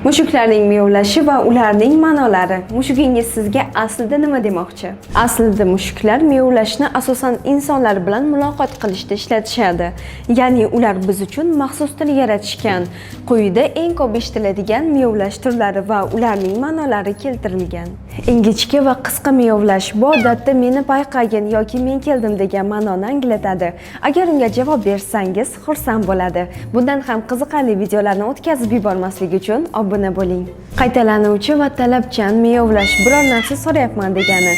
Mushuklarning miyovlashi va ularning ma'nolari. Mushugingiz sizga aslida nima demoqchi? Aslida mushuklar miyovlashni asosan insonlar bilan muloqot qilishda ishlatishadi. Ya'ni ular biz uchun maxsus til yaratishgan. Quyida eng ko'p eshitiladigan miyovlash turlari va ularning ma'nolari keltirilgan. Ingichka va qisqa miyovlash bu odatda meni payqagin yoki men keldim degan ma'noni anglatadi. Agar unga javob bersangiz, xursand bo'ladi. Bundan ham qiziqarli videolarni o'tkazib yubormaslik uchun obuna bo'ling. Qaytalanuvchi va talabchan miyovlash biror narsa so'rayapman degani.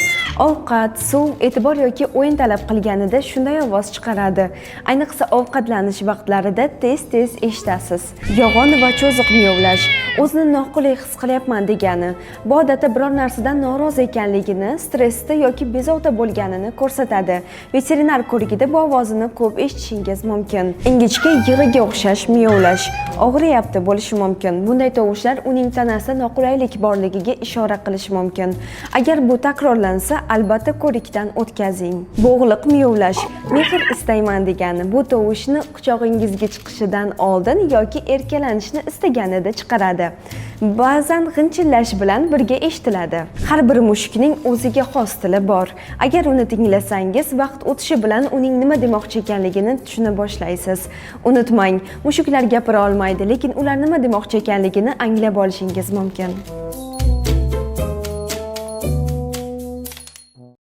Ovqat, suv, e'tibor yoki o'yin talab qilganida shunday ovoz chiqaradi. Ayniqsa ovqatlanish vaqtlarida tez-tez eshitasiz. Yo'g'on va cho'ziq miyovlash o'zini noqulay his qilyapman degani. Bu odatda biror narsadan norozi ekanligini, stressda yoki bezovta bo'lganini ko'rsatadi. Veterinar ko'rigida bu ovozni ko'p eshitishingiz mumkin. Ingichka yig'iga o'xshash miyovlash og'riyapti bo'lishi mumkin. Bunday tovushlar uning tanasida noqulaylik borligiga ishora qilishi mumkin. Agar bu takrorlansa, albatta ko'rikdan o'tkazing. Bo'g'liq miyovlash mehr istayman degani. Bu tovushni quchog'ingizga chiqishidan oldin yoki erkalanishni istaganida chiqaradi. Ba'zan g'inchillash bilan birga eshitiladi. Har bir mushukning o'ziga xos tili bor. Agar uni tinglasangiz, vaqt o'tishi bilan uning nima demoqchi ekanligini tushuna boshlaysiz. Unutmang, mushuklar gapira olmaydi, lekin ular nima demoqchi ekanligini anglab olishingiz mumkin.